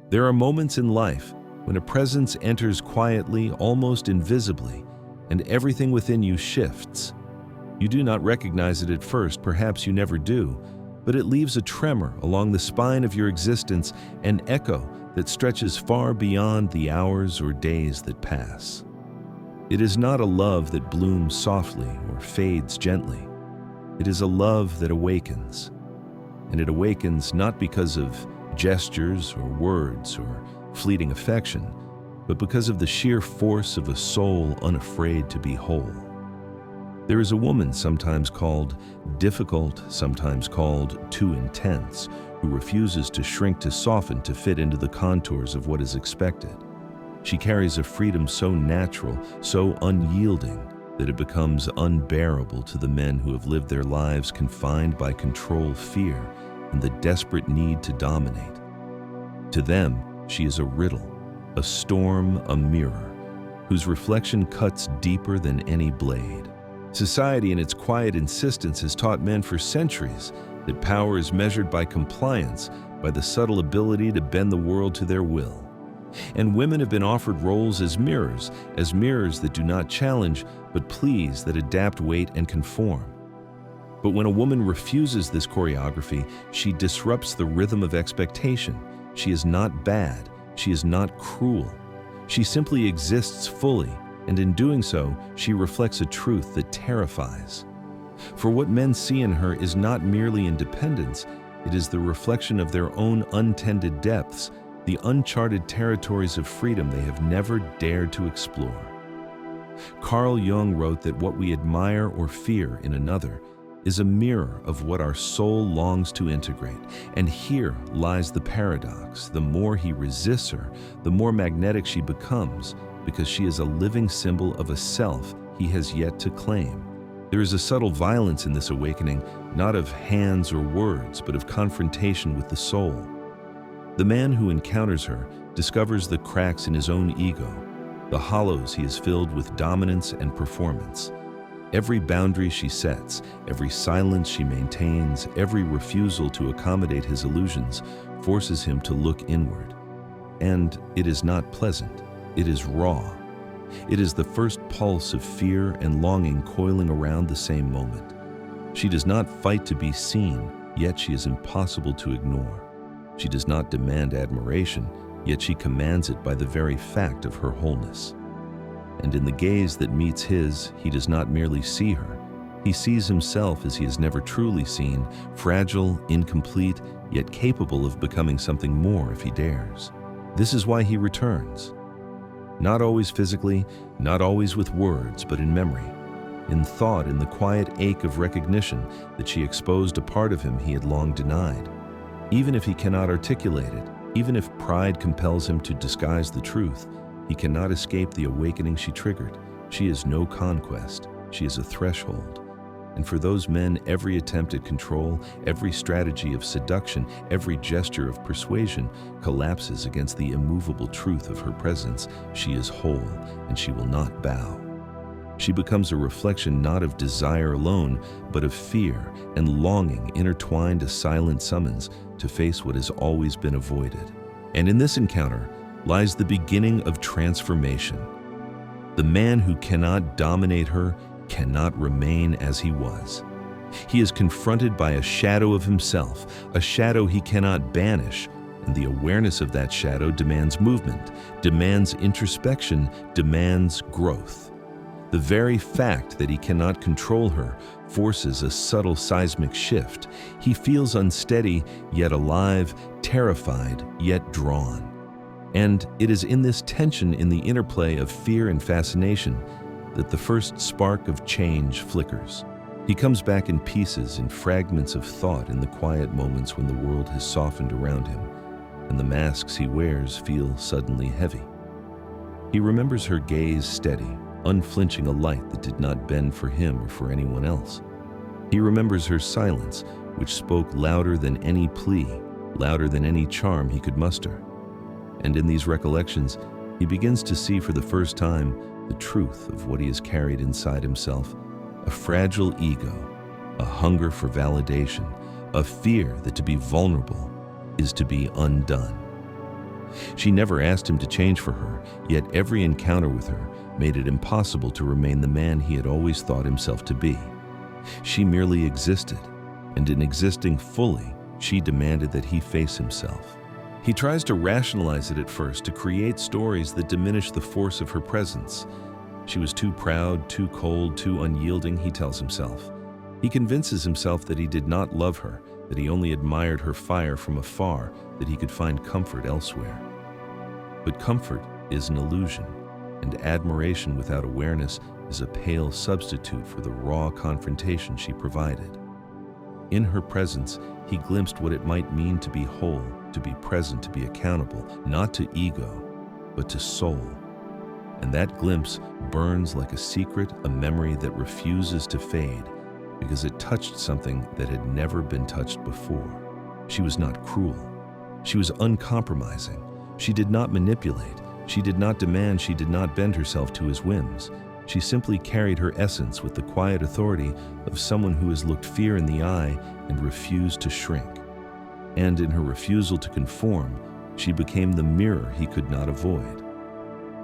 There are moments in life when a presence enters quietly, almost invisibly, and everything within you shifts. You do not recognize it at first, perhaps you never do, but it leaves a tremor along the spine of your existence, an echo that stretches far beyond the hours or days that pass. It is not a love that blooms softly or fades gently. It is a love that awakens. And it awakens not because of gestures or words or fleeting affection, but because of the sheer force of a soul unafraid to be whole. There is a woman sometimes called difficult, sometimes called too intense, who refuses to shrink to soften to fit into the contours of what is expected. She carries a freedom so natural, so unyielding, that it becomes unbearable to the men who have lived their lives confined by control, fear, and the desperate need to dominate. To them, she is a riddle, a storm, a mirror, whose reflection cuts deeper than any blade. Society in its quiet insistence has taught men for centuries that power is measured by compliance, by the subtle ability to bend the world to their will. And women have been offered roles as mirrors that do not challenge, but please, that adapt, wait, and conform. But when a woman refuses this choreography, she disrupts the rhythm of expectation. She is not bad. She is not cruel. She simply exists fully, and in doing so, she reflects a truth that terrifies. For what men see in her is not merely independence, it is the reflection of their own untended depths, the uncharted territories of freedom they have never dared to explore. Carl Jung wrote that what we admire or fear in another is a mirror of what our soul longs to integrate. And here lies the paradox. The more he resists her, the more magnetic she becomes, because she is a living symbol of a self he has yet to claim. There is a subtle violence in this awakening, not of hands or words, but of confrontation with the soul. The man who encounters her discovers the cracks in his own ego, the hollows he has filled with dominance and performance. Every boundary she sets, every silence she maintains, every refusal to accommodate his illusions forces him to look inward. And it is not pleasant. It is raw. It is the first pulse of fear and longing coiling around the same moment. She does not fight to be seen, yet she is impossible to ignore. She does not demand admiration, yet she commands it by the very fact of her wholeness. And in the gaze that meets his, he does not merely see her. He sees himself as he has never truly seen, fragile, incomplete, yet capable of becoming something more if he dares. This is why he returns. Not always physically, not always with words, but in memory, in thought, in the quiet ache of recognition that she exposed a part of him he had long denied. Even if he cannot articulate it, even if pride compels him to disguise the truth, he cannot escape the awakening she triggered. She is no conquest. She is a threshold. And for those men, every attempt at control, every strategy of seduction, every gesture of persuasion collapses against the immovable truth of her presence. She is whole, and she will not bow. She becomes a reflection not of desire alone, but of fear and longing intertwined, a silent summons to face what has always been avoided. And in this encounter lies the beginning of transformation. The man who cannot dominate her cannot remain as he was. He is confronted by a shadow of himself, a shadow he cannot banish, and the awareness of that shadow demands movement, demands introspection, demands growth. The very fact that he cannot control her forces a subtle seismic shift. He feels unsteady, yet alive, terrified, yet drawn. And it is in this tension, in the interplay of fear and fascination, that the first spark of change flickers. He comes back in pieces, in fragments of thought, in the quiet moments when the world has softened around him, and the masks he wears feel suddenly heavy. He remembers her gaze steady, unflinching, a light that did not bend for him or for anyone else. He remembers her silence, which spoke louder than any plea, louder than any charm he could muster. And in these recollections, he begins to see for the first time the truth of what he has carried inside himself, a fragile ego, a hunger for validation, a fear that to be vulnerable is to be undone. She never asked him to change for her, yet every encounter with her made it impossible to remain the man he had always thought himself to be. She merely existed, and in existing fully, she demanded that he face himself. He tries to rationalize it at first, to create stories that diminish the force of her presence. She was too proud, too cold, too unyielding, he tells himself. He convinces himself that he did not love her, that he only admired her fire from afar, that he could find comfort elsewhere. But comfort is an illusion, and admiration without awareness is a pale substitute for the raw confrontation she provided. In her presence, he glimpsed what it might mean to be whole, to be present, to be accountable, not to ego, but to soul. And that glimpse burns like a secret, a memory that refuses to fade, because it touched something that had never been touched before. She was not cruel. She was uncompromising. She did not manipulate. She did not demand. She did not bend herself to his whims. She simply carried her essence with the quiet authority of someone who has looked fear in the eye and refused to shrink. And in her refusal to conform, she became the mirror he could not avoid.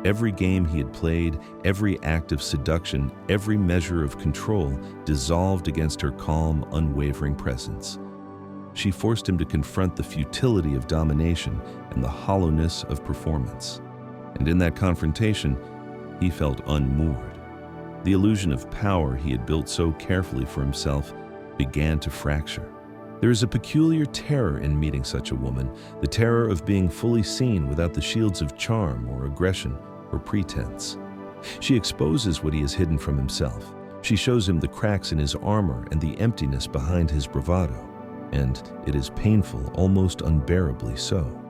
Every game he had played, every act of seduction, every measure of control dissolved against her calm, unwavering presence. She forced him to confront the futility of domination and the hollowness of performance. And in that confrontation, he felt unmoored. The illusion of power he had built so carefully for himself began to fracture. There is a peculiar terror in meeting such a woman, the terror of being fully seen without the shields of charm or aggression or pretense. She exposes what he has hidden from himself. She shows him the cracks in his armor and the emptiness behind his bravado. And it is painful, almost unbearably so.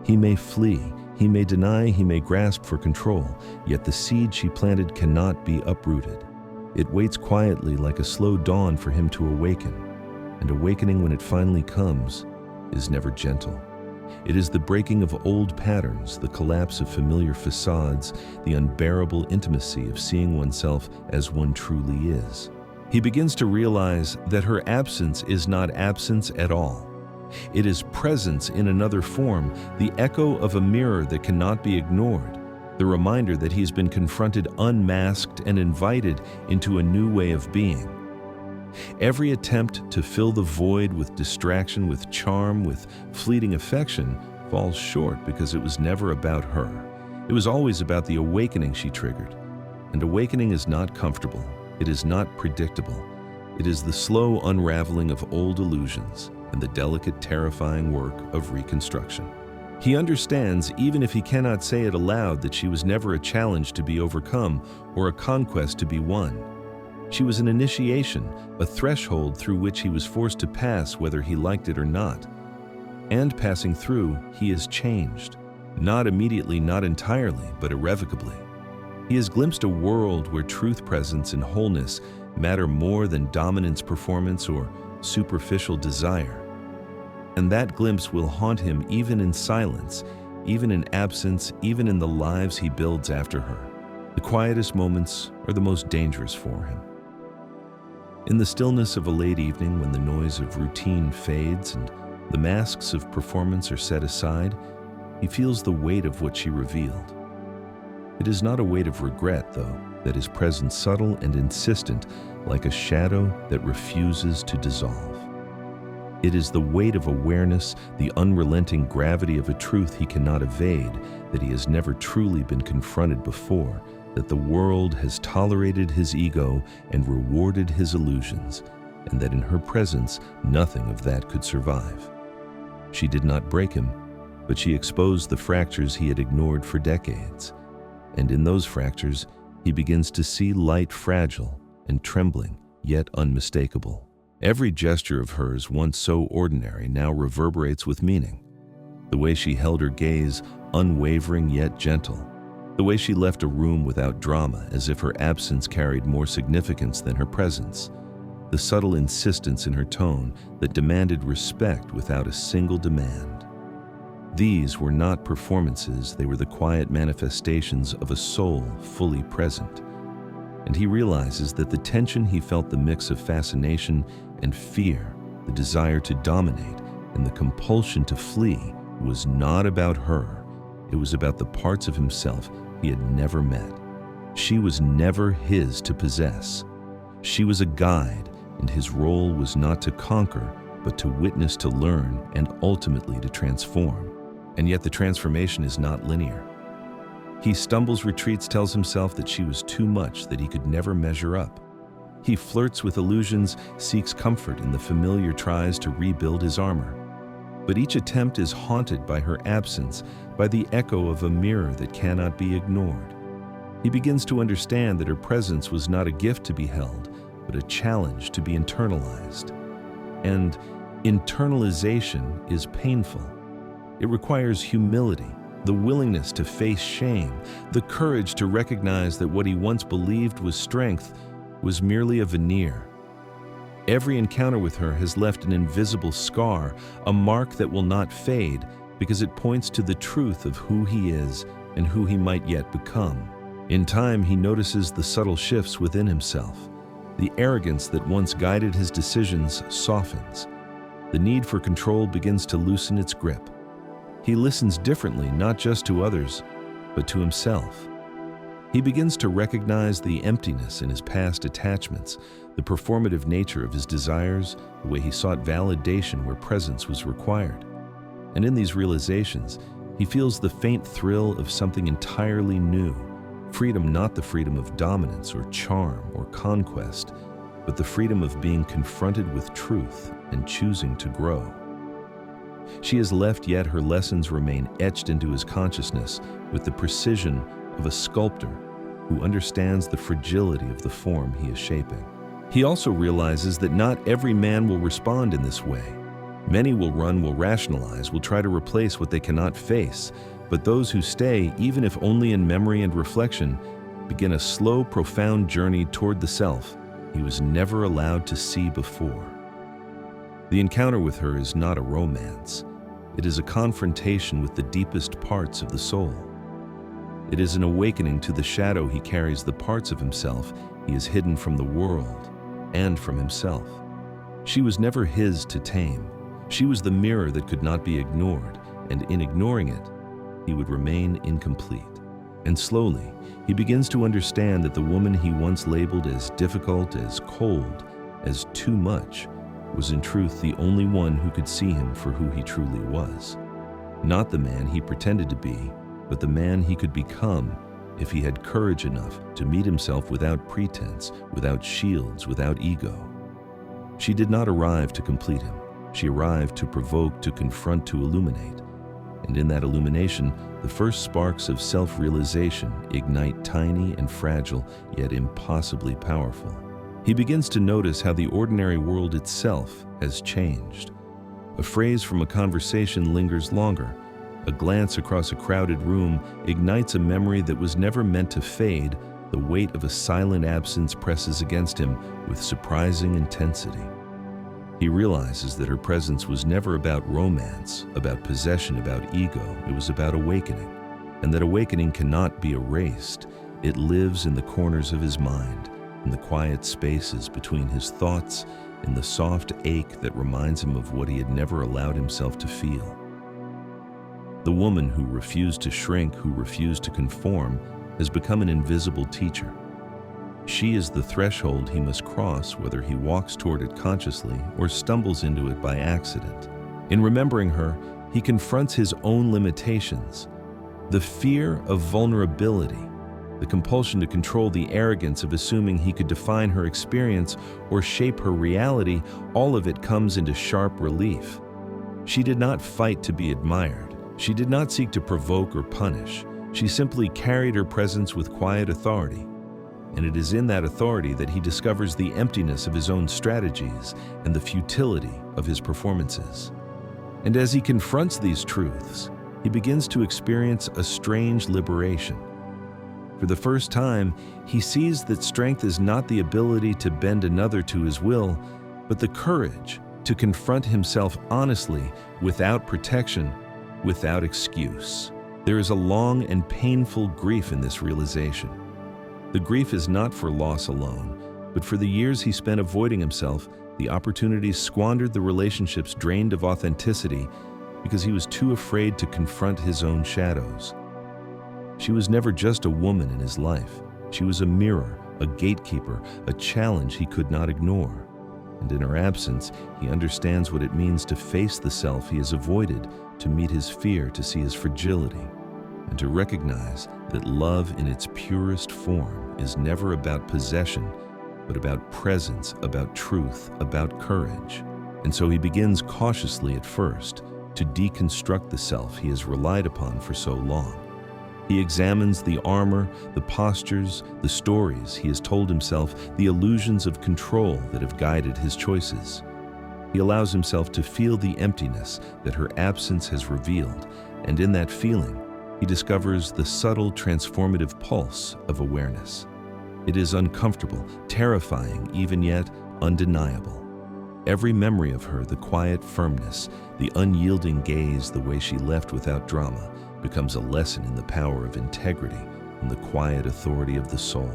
He may flee, he may deny, he may grasp for control, yet the seed she planted cannot be uprooted. It waits quietly like a slow dawn for him to awaken, and awakening when it finally comes is never gentle. It is the breaking of old patterns, the collapse of familiar facades, the unbearable intimacy of seeing oneself as one truly is. He begins to realize that her absence is not absence at all. It is presence in another form, the echo of a mirror that cannot be ignored, the reminder that he's been confronted unmasked and invited into a new way of being. Every attempt to fill the void with distraction, with charm, with fleeting affection falls short because it was never about her. It was always about the awakening she triggered. And awakening is not comfortable. It is not predictable. It is the slow unraveling of old illusions and the delicate, terrifying work of reconstruction. He understands, even if he cannot say it aloud, that she was never a challenge to be overcome or a conquest to be won. She was an initiation, a threshold through which he was forced to pass whether he liked it or not. And passing through, he is changed. Not immediately, not entirely, but irrevocably. He has glimpsed a world where truth, presence, and wholeness matter more than dominance, performance, or superficial desire. And that glimpse will haunt him even in silence, even in absence, even in the lives he builds after her. The quietest moments are the most dangerous for him. In the stillness of a late evening, when the noise of routine fades and the masks of performance are set aside, he feels the weight of what she revealed. It is not a weight of regret, though, that is present, subtle and insistent, like a shadow that refuses to dissolve. It is the weight of awareness, the unrelenting gravity of a truth he cannot evade, that he has never truly been confronted before, that the world has tolerated his ego and rewarded his illusions, and that in her presence nothing of that could survive. She did not break him, but she exposed the fractures he had ignored for decades. And in those fractures, he begins to see light fragile and trembling, yet unmistakable. Every gesture of hers, once so ordinary, now reverberates with meaning. The way she held her gaze, unwavering yet gentle. The way she left a room without drama, as if her absence carried more significance than her presence. The subtle insistence in her tone that demanded respect without a single demand. These were not performances, they were the quiet manifestations of a soul fully present. And he realizes that the tension he felt, the mix of fascination and fear, the desire to dominate and the compulsion to flee, was not about her. It was about the parts of himself he had never met. She was never his to possess. She was a guide, and his role was not to conquer, but to witness, to learn, and ultimately to transform. And yet the transformation is not linear. He stumbles, retreats, tells himself that she was too much, that he could never measure up. He flirts with illusions, seeks comfort in the familiar, tries to rebuild his armor. But each attempt is haunted by her absence, by the echo of a mirror that cannot be ignored. He begins to understand that her presence was not a gift to be held, but a challenge to be internalized. And internalization is painful. It requires humility, the willingness to face shame, the courage to recognize that what he once believed was strength was merely a veneer. Every encounter with her has left an invisible scar, a mark that will not fade, because it points to the truth of who he is and who he might yet become. In time, he notices the subtle shifts within himself. The arrogance that once guided his decisions softens. The need for control begins to loosen its grip. He listens differently, not just to others, but to himself. He begins to recognize the emptiness in his past attachments, the performative nature of his desires, the way he sought validation where presence was required. And in these realizations, he feels the faint thrill of something entirely new. Freedom, not the freedom of dominance or charm or conquest, but the freedom of being confronted with truth and choosing to grow. She has left, yet her lessons remain etched into his consciousness with the precision of a sculptor who understands the fragility of the form he is shaping. He also realizes that not every man will respond in this way. Many will run, will rationalize, will try to replace what they cannot face, but those who stay, even if only in memory and reflection, begin a slow, profound journey toward the self he was never allowed to see before. The encounter with her is not a romance. It is a confrontation with the deepest parts of the soul. It is an awakening to the shadow he carries, the parts of himself he has hidden from the world and from himself. She was never his to tame. She was the mirror that could not be ignored, and in ignoring it, he would remain incomplete. And slowly, he begins to understand that the woman he once labeled as difficult, as cold, as too much, was in truth the only one who could see him for who he truly was. Not the man he pretended to be, but the man he could become if he had courage enough to meet himself without pretense, without shields, without ego. She did not arrive to complete him. She arrived to provoke, to confront, to illuminate. And in that illumination, the first sparks of self-realization ignite, tiny and fragile, yet impossibly powerful. He begins to notice how the ordinary world itself has changed. A phrase from a conversation lingers longer. A glance across a crowded room ignites a memory that was never meant to fade. The weight of a silent absence presses against him with surprising intensity. He realizes that her presence was never about romance, about possession, about ego. It was about awakening, and that awakening cannot be erased. It lives in the corners of his mind, in the quiet spaces between his thoughts, in the soft ache that reminds him of what he had never allowed himself to feel. The woman who refused to shrink, who refused to conform, has become an invisible teacher. She is the threshold he must cross, whether he walks toward it consciously or stumbles into it by accident. In remembering her, he confronts his own limitations, the fear of vulnerability, the compulsion to control, the arrogance of assuming he could define her experience or shape her reality. All of it comes into sharp relief. She did not fight to be admired. She did not seek to provoke or punish. She simply carried her presence with quiet authority. And it is in that authority that he discovers the emptiness of his own strategies and the futility of his performances. And as he confronts these truths, he begins to experience a strange liberation. For the first time, he sees that strength is not the ability to bend another to his will, but the courage to confront himself honestly, without protection, without excuse. There is a long and painful grief in this realization. The grief is not for loss alone, but for the years he spent avoiding himself, the opportunities squandered, the relationships drained of authenticity, because he was too afraid to confront his own shadows. She was never just a woman in his life. She was a mirror, a gatekeeper, a challenge he could not ignore. And in her absence, he understands what it means to face the self he has avoided, to meet his fear, to see his fragility, and to recognize that love in its purest form is never about possession, but about presence, about truth, about courage. And so he begins cautiously at first to deconstruct the self he has relied upon for so long. He examines the armor, the postures, the stories he has told himself, the illusions of control that have guided his choices. He allows himself to feel the emptiness that her absence has revealed, and in that feeling, he discovers the subtle transformative pulse of awareness. It is uncomfortable, terrifying, even yet undeniable. Every memory of her, the quiet firmness, the unyielding gaze, the way she left without drama, becomes a lesson in the power of integrity and the quiet authority of the soul.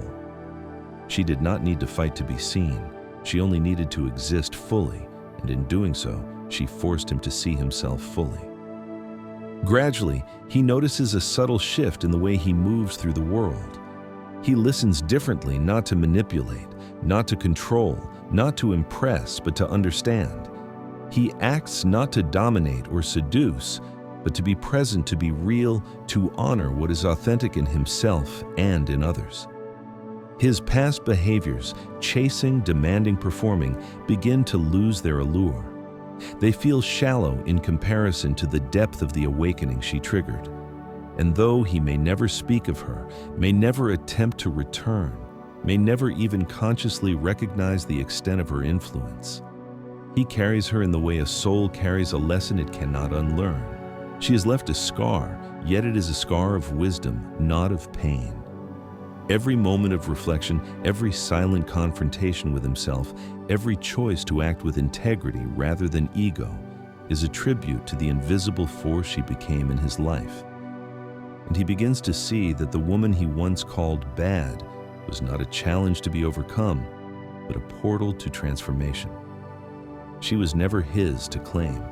She did not need to fight to be seen. She only needed to exist fully, and in doing so, she forced him to see himself fully. Gradually, he notices a subtle shift in the way he moves through the world. He listens differently, not to manipulate, not to control, not to impress, but to understand. He acts not to dominate or seduce, but to be present, to be real, to honor what is authentic in himself and in others. His past behaviors, chasing, demanding, performing, begin to lose their allure. They feel shallow in comparison to the depth of the awakening she triggered. And though he may never speak of her, may never attempt to return, may never even consciously recognize the extent of her influence, he carries her in the way a soul carries a lesson it cannot unlearn. She has left a scar, yet it is a scar of wisdom, not of pain. Every moment of reflection, every silent confrontation with himself, every choice to act with integrity rather than ego is a tribute to the invisible force she became in his life. And he begins to see that the woman he once called bad was not a challenge to be overcome, but a portal to transformation. She was never his to claim.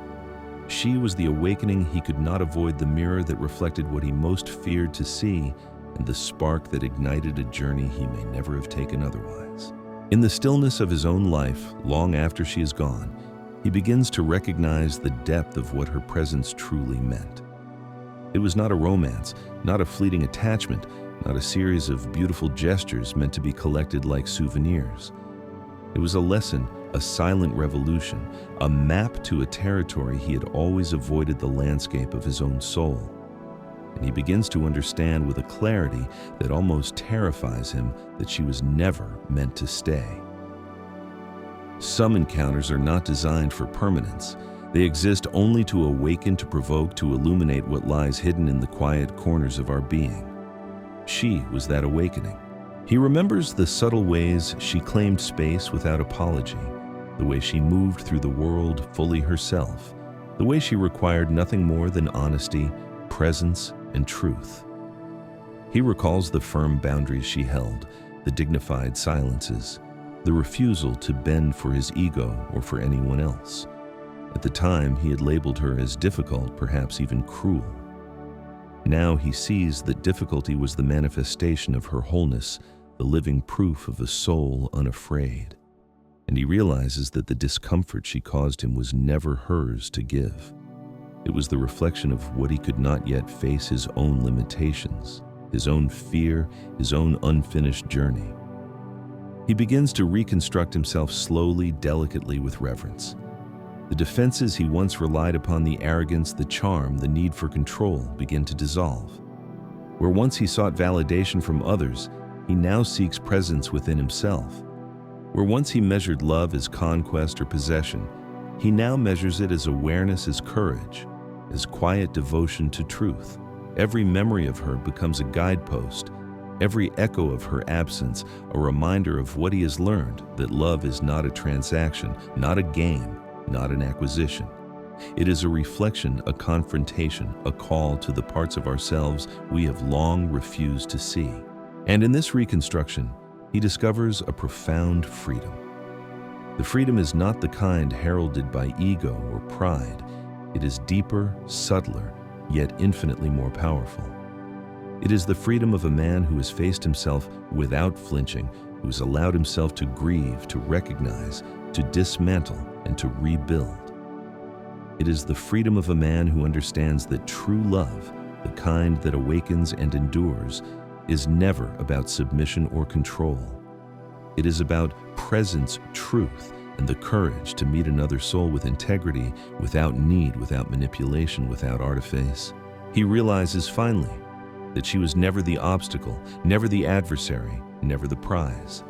She was the awakening he could not avoid, the mirror that reflected what he most feared to see, and the spark that ignited a journey he may never have taken otherwise. In the stillness of his own life, long after she is gone, he begins to recognize the depth of what her presence truly meant. It was not a romance, not a fleeting attachment, not a series of beautiful gestures meant to be collected like souvenirs. It was a lesson, a silent revolution, a map to a territory he had always avoided, the landscape of his own soul. And he begins to understand with a clarity that almost terrifies him that she was never meant to stay. Some encounters are not designed for permanence. They exist only to awaken, to provoke, to illuminate what lies hidden in the quiet corners of our being. She was that awakening. He remembers the subtle ways she claimed space without apology, the way she moved through the world fully herself, the way she required nothing more than honesty, presence, and truth. He recalls the firm boundaries she held, the dignified silences, the refusal to bend for his ego or for anyone else. At the time, he had labeled her as difficult, perhaps even cruel. Now he sees that difficulty was the manifestation of her wholeness, the living proof of a soul unafraid. And he realizes that the discomfort she caused him was never hers to give. It was the reflection of what he could not yet face, his own limitations, his own fear, his own unfinished journey. He begins to reconstruct himself slowly, delicately, with reverence. The defenses he once relied upon, the arrogance, the charm, the need for control, begin to dissolve. Where once he sought validation from others, he now seeks presence within himself. Where once he measured love as conquest or possession, he now measures it as awareness, as courage, as quiet devotion to truth. Every memory of her becomes a guidepost, every echo of her absence a reminder of what he has learned, that love is not a transaction, not a game, not an acquisition. It is a reflection, a confrontation, a call to the parts of ourselves we have long refused to see. And in this reconstruction, he discovers a profound freedom. The freedom is not the kind heralded by ego or pride. It is deeper, subtler, yet infinitely more powerful. It is the freedom of a man who has faced himself without flinching, who has allowed himself to grieve, to recognize, to dismantle, and to rebuild. It is the freedom of a man who understands that true love, the kind that awakens and endures, is never about submission or control. It is about presence, truth, and the courage to meet another soul with integrity, without need, without manipulation, without artifice. He realizes finally that she was never the obstacle, never the adversary, never the prize.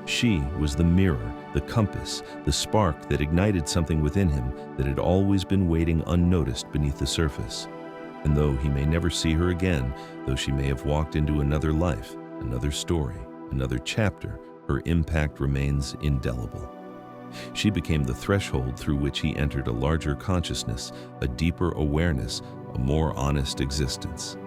She was the mirror, the compass, the spark that ignited something within him that had always been waiting unnoticed beneath the surface. And though he may never see her again, though she may have walked into another life, another story, another chapter, her impact remains indelible. She became the threshold through which he entered a larger consciousness, a deeper awareness, a more honest existence.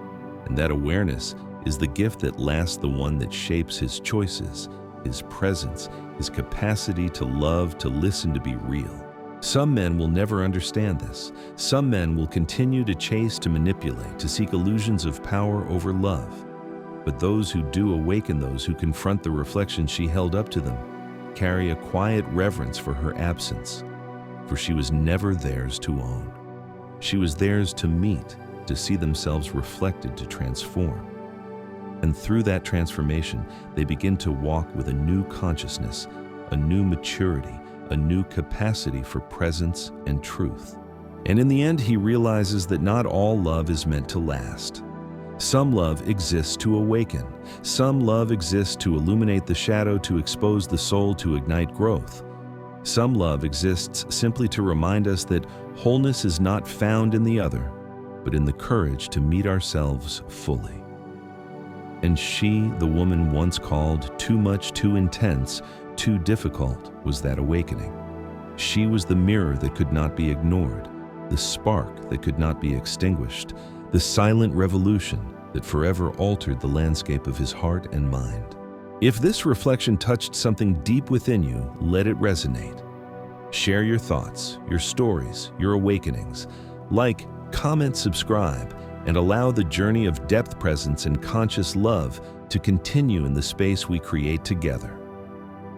And that awareness is the gift that lasts, the one that shapes his choices, his presence, his capacity to love, to listen, to be real. Some men will never understand this. Some men will continue to chase, to manipulate, to seek illusions of power over love. But those who do awaken, those who confront the reflection she held up to them, carry a quiet reverence for her absence, for she was never theirs to own. She was theirs to meet, to see themselves reflected, to transform. And through that transformation, they begin to walk with a new consciousness, a new maturity, a new capacity for presence and truth. And in the end, he realizes that not all love is meant to last. Some love exists to awaken. Some love exists to illuminate the shadow, to expose the soul, to ignite growth. Some love exists simply to remind us that wholeness is not found in the other, but in the courage to meet ourselves fully. And she, the woman once called too much, too intense, too difficult, was that awakening. She was the mirror that could not be ignored, the spark that could not be extinguished, the silent revolution that forever altered the landscape of his heart and mind. If this reflection touched something deep within you, let it resonate. Share your thoughts, your stories, your awakenings. Like, comment, subscribe, and allow the journey of depth, presence, and conscious love to continue in the space we create together.